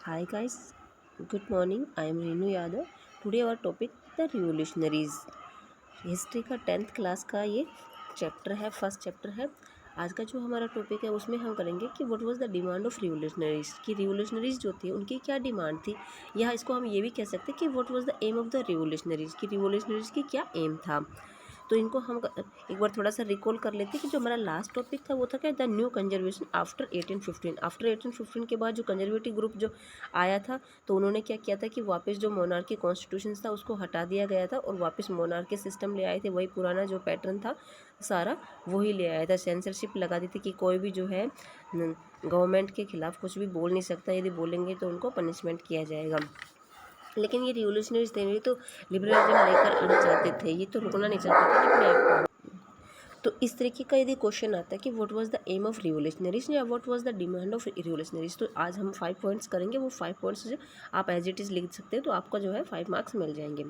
Hi guys, good morning. I am Renu Yadav. Today our topic the revolutionaries. History का 10th class का ये chapter है, first chapter है। आज का जो हमारा टॉपिक है उसमें हम करेंगे कि what was the demand of revolutionaries, कि रिवोल्यूशनरीज जो थी उनकी क्या डिमांड थी, या इसको हम ये भी कह सकते हैं कि what was the aim of the revolutionaries, कि रिवोल्यूशनरीज की क्या एम था। तो इनको हम एक बार थोड़ा सा रिकॉल कर लेते हैं कि जो हमारा लास्ट टॉपिक था वो था क्या, the new conservation after 1815। After 1815 के बाद जो कंजर्वेटिव ग्रुप जो आया था, तो उन्होंने क्या किया था कि वापस जो मोनार्की कॉन्स्टिट्यूशन था उसको हटा दिया गया था और वापस मोनार्की सिस्टम ले आए थे। वही पुराना जो पैटर्न था सारा वही ले आया था। सेंसरशिप लगा दी थी कि कोई भी जो है गवर्नमेंट के खिलाफ कुछ भी बोल नहीं सकता, यदि बोलेंगे तो उनको पनिशमेंट किया जाएगा। लेकिन ये रिवोल्यूशनरीज थे, ये तो लिबरलिज्म लेकर आना चाहते थे, ये तो रुकना नहीं चाहते थे अपने आप को। तो इस तरीके का यदि क्वेश्चन आता है कि what was the aim of revolutionaries या what was the demand of revolutionaries, तो आज हम 5 पॉइंट्स करेंगे। वो 5 पॉइंट्स जो आप एज इट इज़ लिख सकते हैं, तो आपका जो है 5 मार्क्स मिल जाएंगे।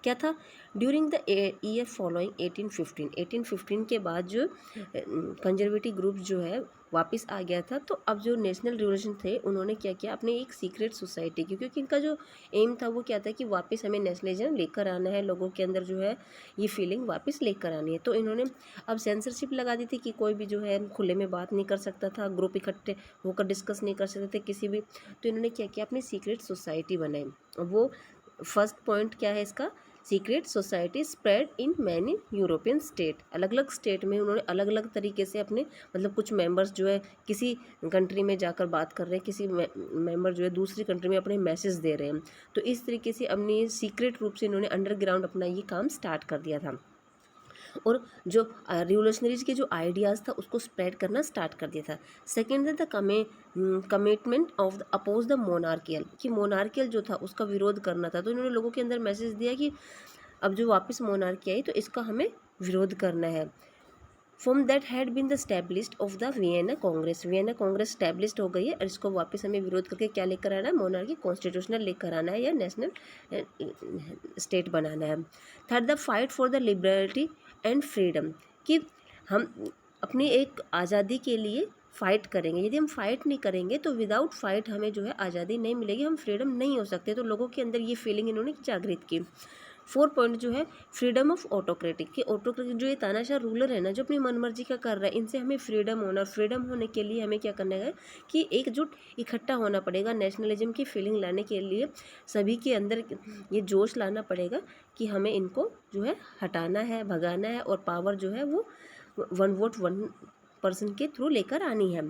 क्या था, ड्यूरिंग द ईयर फॉलोइंग 1815 के बाद जो कंजर्वेटिव ग्रुप जो है वापस आ गया था। तो अब जो नेशनल रिवोल्यूशन थे उन्होंने क्या किया, अपने एक सीक्रेट सोसाइटी की, क्योंकि इनका जो एम था वो क्या था कि वापस हमें नेशनलिज्म लेकर आना है, लोगों के अंदर जो है ये फीलिंग वापस लेकर आनी है। तो इन्होंने अब सेंसरशिप लगा दी थी कि कोई भी जो है खुले में बात नहीं कर सकता था, ग्रुप इकट्ठे होकर डिस्कस नहीं कर सकते थे किसी भी। तो इन्होंने क्या किया, अपनी सीक्रेट सोसाइटी बनाई। वो फर्स्ट पॉइंट क्या है इसका, secret society spread in many European state. अलग अलग स्टेट में उन्होंने अलग अलग तरीके से अपने मतलब कुछ मेंबर्स जो है किसी कंट्री में जाकर बात कर रहे हैं, किसी मेंबर जो है दूसरी कंट्री में अपने मैसेज दे रहे हैं। तो इस तरीके से अपनी सीक्रेट रूप से इन्होंने अंडरग्राउंड अपना ये काम स्टार्ट कर दिया था और जो रिवोल्यूशनरीज के जो आइडियाज़ था उसको स्प्रेड करना स्टार्ट कर दिया था। सेकेंड था the commitment of the oppose the monarchial, कि मोनार्कियल जो था उसका विरोध करना था। तो इन्होंने लोगों के अंदर मैसेज दिया कि अब जो वापस मोनार्की आई तो इसका हमें विरोध करना है। From that had been the established of the Vienna Congress, Vienna Congress established हो गई है और इसको वापस हमें विरोध करके क्या लेकर आना है, मोनार्की कॉन्स्टिट्यूशनल लेकर आना है या नेशनल स्टेट बनाना है। Third the fight for the liberty and freedom, कि हम अपनी एक आज़ादी के लिए फ़ाइट करेंगे। यदि हम फाइट नहीं करेंगे तो विदाउट फाइट हमें जो है आज़ादी नहीं मिलेगी, हम फ्रीडम नहीं हो सकते। तो लोगों के अंदर ये फीलिंग इन्होंने जागृत की। 4 पॉइंट जो है फ्रीडम ऑफ ऑटोक्रेटिक, कि ऑटोक्रेटिक जो ये तानाशाह रूलर है ना, जो अपनी मनमर्जी का कर रहा है, इनसे हमें फ्रीडम होना, फ्रीडम होने के लिए हमें क्या करना है कि एकजुट इकट्ठा होना पड़ेगा। नेशनलिज्म की फीलिंग लाने के लिए सभी के अंदर ये जोश लाना पड़ेगा कि हमें इनको जो है हटाना है, भगाना है, और पावर जो है वो 1 वोट 1 पर्सन के थ्रू लेकर आनी है।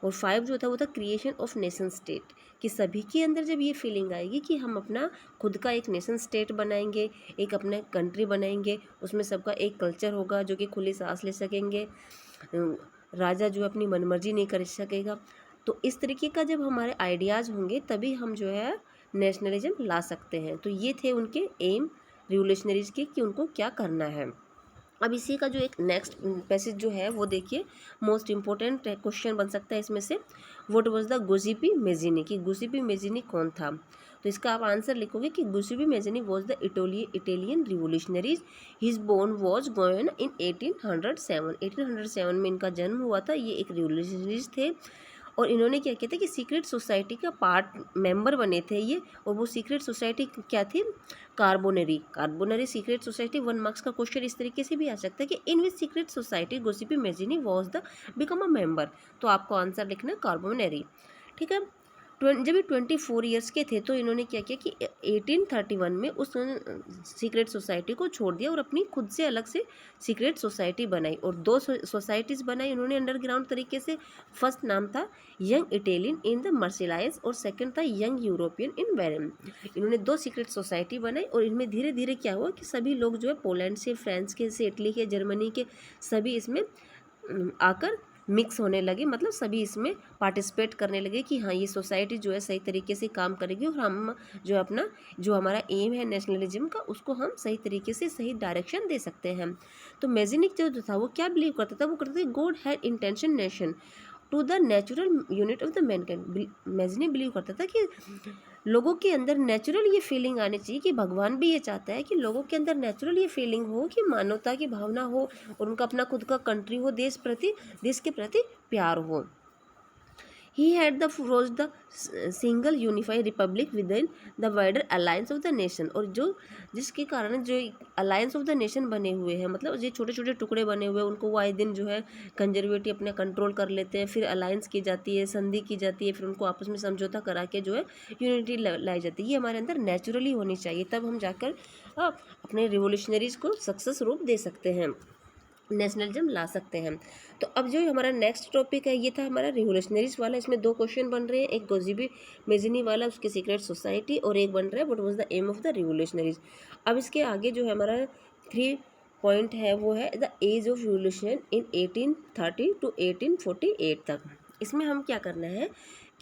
और 5 जो था वो था क्रिएशन ऑफ नेशन स्टेट, कि सभी के अंदर जब ये फीलिंग आएगी कि हम अपना खुद का एक नेशन स्टेट बनाएंगे, एक अपने कंट्री बनाएंगे, उसमें सबका एक कल्चर होगा जो कि खुली सांस ले सकेंगे, राजा जो अपनी मनमर्जी नहीं कर सकेगा। तो इस तरीके का जब हमारे आइडियाज़ होंगे तभी हम जो है नेशनलिज्म ला सकते हैं। तो ये थे उनके एम रिवोल्यूशनरीज के, कि उनको क्या करना है। अब इसी का जो एक नेक्स्ट पैसेज जो है वो देखिए, मोस्ट इंपॉर्टेंट क्वेश्चन बन सकता है इसमें से, व्हाट वाज द गुजिपी मेजिनी, कि गुजिपी मेजिनी कौन था। तो इसका आप आंसर लिखोगे कि Giuseppe Mazzini was the Italian revolutionaries, his born was going in 1807। 1807 में इनका जन्म हुआ था। ये एक रिवोल्यूशनरीज थे और इन्होंने क्या किया था कि सीक्रेट सोसाइटी का पार्ट मेंबर बने थे ये। और वो सीक्रेट सोसाइटी क्या थी, कार्बोनरी सीक्रेट सोसाइटी। 1 मार्क्स का क्वेश्चन इस तरीके से भी आ सकता है कि in which secret society Giuseppe Mazzini was the become a member. तो आपको आंसर लिखना है कार्बोनरी। ठीक है। जब ये 24 ईयर्स के थे तो इन्होंने क्या किया कि 1831 में उस सीक्रेट सोसाइटी को छोड़ दिया और अपनी खुद से अलग से सीक्रेट सोसाइटी बनाई, और 2 सोसाइटीज़ बनाई इन्होंने अंडरग्राउंड तरीके से। फर्स्ट नाम था यंग इटालियन इन द मर्सिलाइज और सेकंड था यंग यूरोपियन इन वेरम। इन्होंने 2 सीक्रेट सोसाइटी बनाई और इनमें धीरे धीरे क्या हुआ कि सभी लोग जो है पोलैंड से, फ्रांस के से, इटली के, जर्मनी के सभी इसमें आकर मिक्स होने लगे, मतलब सभी इसमें पार्टिसिपेट करने लगे कि हाँ ये सोसाइटी जो है सही तरीके से काम करेगी और हम जो अपना जो हमारा एम है नेशनलिज्म का उसको हम सही तरीके से सही डायरेक्शन दे सकते हैं। तो मेजिनिक जो था वो क्या बिलीव करता था, वो करता था God had intention nation to the natural unit of the mankind. Mazzini believe करता था कि लोगों के अंदर नेचुरल ये फीलिंग आनी चाहिए, कि भगवान भी ये चाहता है कि लोगों के अंदर नेचुरल ये फीलिंग हो कि मानवता की भावना हो और उनका अपना खुद का कंट्री हो, देश के प्रति प्यार हो। He had the forge the single unified Republic with in the wider alliance of the nation, और जो जिसके कारण जो अलायंस ऑफ द नेशन बने हुए हैं, मतलब जो छोटे छोटे टुकड़े बने हुए हैं उनको वो आए दिन जो है कंजर्वेटिव अपने कंट्रोल कर लेते हैं, फिर अलायंस की जाती है, संधि की जाती है, फिर उनको आपस में समझौता करा के जो है यूनिटी लाई जाती है। ये हमारे अंदर नेचुरली होनी चाहिए, तब हम जाकर अपने रिवोल्यूशनरीज को सक्सेस रूप दे सकते हैं, नेशनलिज्म ला सकते हैं। तो अब जो हमारा नेक्स्ट टॉपिक है ये था हमारा रिवोल्यूशनरीज वाला। इसमें 2 क्वेश्चन बन रहे हैं, एक गोजीबी मेजिनी वाला उसकी सीक्रेट सोसाइटी, और एक बन रहा है what was the aim of the revolutionaries. अब इसके आगे जो है हमारा 3 पॉइंट है वो है the age of revolution in 1830 to 1848 तक। इसमें हम क्या करना है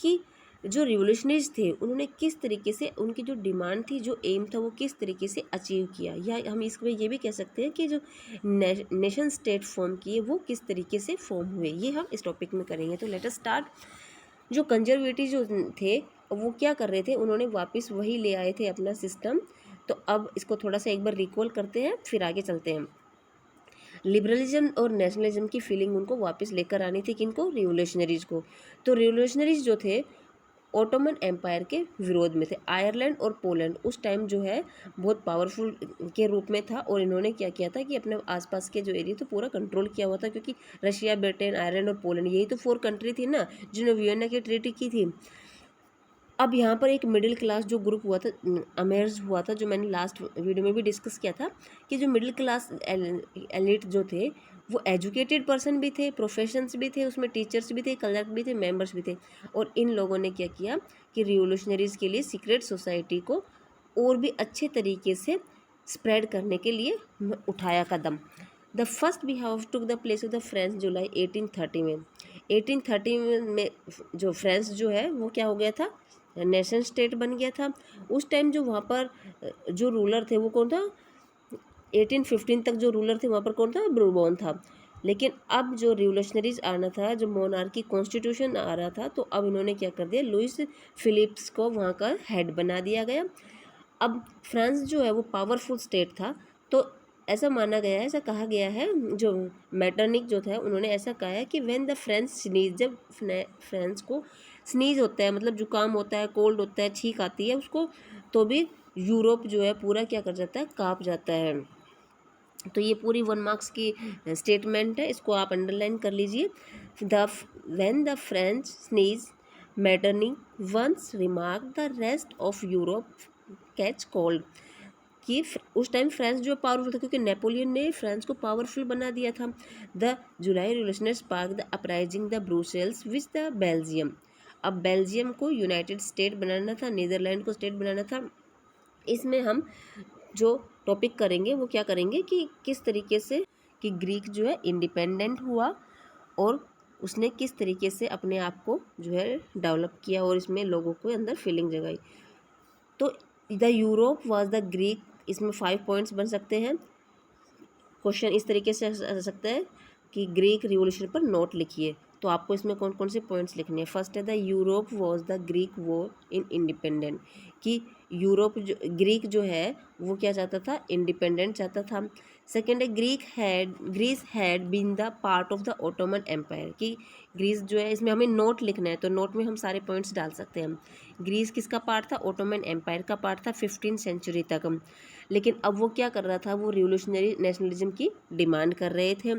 कि जो रिवोल्यूशनरीज थे उन्होंने किस तरीके से उनकी जो डिमांड थी, जो एम था, वो किस तरीके से अचीव किया, या हम इसमें ये भी कह सकते हैं कि जो नेशन स्टेट फॉर्म किए वो किस तरीके से फॉर्म हुए, ये हम इस टॉपिक में करेंगे। तो लेट अस स्टार्ट। जो कंजर्वेटिव जो थे वो क्या कर रहे थे, उन्होंने वापस वही ले आए थे अपना सिस्टम। तो अब इसको थोड़ा सा एक बार रिकॉल करते हैं, फिर आगे चलते हैं। लिबरलिज्म और नेशनलिज्म की फीलिंग उनको वापस लेकर आनी थी, किनको, रिवोल्यूशनरीज को। तो रिवोल्यूशनरीज जो थे ओटोमन एम्पायर के विरोध में थे। आयरलैंड और पोलैंड उस टाइम जो है बहुत पावरफुल के रूप में था, और इन्होंने क्या किया था कि अपने आसपास के जो एरिया तो पूरा कंट्रोल किया हुआ था, क्योंकि रशिया, ब्रिटेन, आयरलैंड और पोलैंड यही तो 4 कंट्री थी ना जिन्होंने वियना की ट्रीटी की थी। अब यहाँ पर एक मिडिल क्लास जो ग्रुप हुआ था, अमेर्ज हुआ था, जो मैंने लास्ट वीडियो में भी डिस्कस किया था कि जो मिडिल क्लास एलिट जो थे वो एजुकेटेड पर्सन भी थे, प्रोफेशंस भी थे, उसमें टीचर्स भी थे, क्लर्क भी थे, मेंबर्स भी थे, और इन लोगों ने क्या किया कि रिवोल्यूशनरीज के लिए सीक्रेट सोसाइटी को और भी अच्छे तरीके से स्प्रेड करने के लिए उठाया कदम। The first upheaval took the place of the French July 1830 में। 1830 में जो फ्रांस जो है वो क्या हो गया था, नेशन स्टेट बन गया था। उस टाइम जो वहाँ पर जो रूलर थे वो कौन था, 1815 तक जो रूलर थे वहाँ पर कौन था, बुरबोन था। लेकिन अब जो रिवोल्यूशनरीज आना था, जो मोनार्की कॉन्स्टिट्यूशन आ रहा था, तो अब इन्होंने क्या कर दिया, लुइस फिलिप्स को वहाँ का हेड बना दिया गया। अब फ्रांस जो है वो पावरफुल स्टेट था, तो ऐसा माना गया है, ऐसा कहा गया है, जो मैटरनिक जो था उन्होंने ऐसा कहा है कि व्हेन द फ्रेंच स्नीज, जब फ्रांस को स्नीज होता है, मतलब जुकाम होता है, कोल्ड होता है, छींक आती है उसको, तो भी यूरोप जो है पूरा क्या कर जाता है, काँप जाता है। तो ये पूरी 1 मार्क्स की स्टेटमेंट है, इसको आप अंडरलाइन कर लीजिए। When the French sneeze Metternich once remark the rest of Europe catch cold, कि उस टाइम फ्रांस जो पावरफुल था, क्योंकि नेपोलियन ने फ्रांस को पावरफुल बना दिया था। The July revolution spark the uprising the Brussels which the Belgium. अब बेल्जियम को यूनाइटेड स्टेट बनाना था, नीदरलैंड को स्टेट बनाना था। इसमें हम जो टॉपिक करेंगे वो क्या करेंगे कि किस तरीके से कि ग्रीक जो है इंडिपेंडेंट हुआ और उसने किस तरीके से अपने आप को जो है डेवलप किया और इसमें लोगों को अंदर फीलिंग जगाई। तो the Europe was the Greek, इसमें 5 पॉइंट्स बन सकते हैं। क्वेश्चन इस तरीके से आ सकता है कि ग्रीक रिवोल्यूशन पर नोट लिखिए, तो आपको इसमें कौन कौन से पॉइंट्स लिखने हैं। फर्स्ट है the Europe was the Greek war in independent, कि यूरोप जो ग्रीक जो है वो क्या चाहता था, इंडिपेंडेंट चाहता था। सेकेंड है Greece had been the part of the Ottoman empire, कि ग्रीस जो है, इसमें हमें नोट लिखना है तो नोट में हम सारे पॉइंट्स डाल सकते हैं। ग्रीस किसका पार्ट था, ओटोमन एम्पायर का पार्ट था 15वीं सेंचुरी तक। लेकिन अब वो क्या कर रहा था, वो रिवोल्यूशनरी नेशनलिज्म की डिमांड कर रहे थे,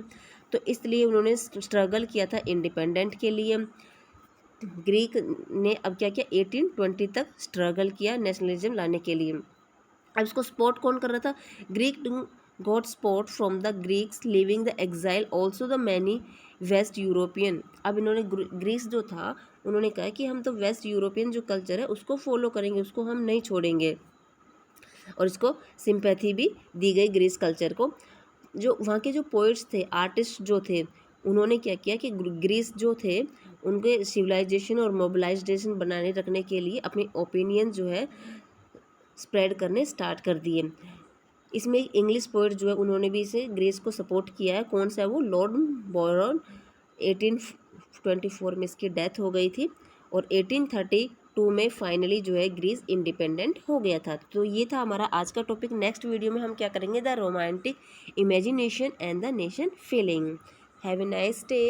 तो इसलिए उन्होंने स्ट्रगल किया था इंडिपेंडेंट के लिए। ग्रीक ने अब क्या किया, 1820 तक स्ट्रगल किया नेशनलिज्म लाने के लिए। अब इसको सपोर्ट कौन कर रहा था, Greek got support from the Greeks living the exile also the many waste European. अब इन्होंने ग्रीस जो था उन्होंने कहा कि हम तो वेस्ट यूरोपियन जो कल्चर है उसको फॉलो करेंगे, उसको हम नहीं छोड़ेंगे, और इसको सिंपैथी भी दी गई ग्रीस कल्चर को। जो वहाँ के जो पोइट्स थे, आर्टिस्ट जो थे, उन्होंने क्या किया कि ग्रीस जो थे उनके सिविलाइजेशन और मोबिलाइजेशन बनाने रखने के लिए अपनी ओपिनियन जो है स्प्रेड करने स्टार्ट कर दिए। इसमें इंग्लिश पोइट जो है उन्होंने भी इसे ग्रीस को सपोर्ट किया है। कौन सा है वो, लॉर्ड बोरन। 1824 में इसकी डेथ हो गई थी, और 1832 में फाइनली जो है ग्रीस इंडिपेंडेंट हो गया था। तो ये था हमारा आज का टॉपिक। नेक्स्ट वीडियो में हम क्या करेंगे, the romantic imagination and the nation feeling. Have a nice day.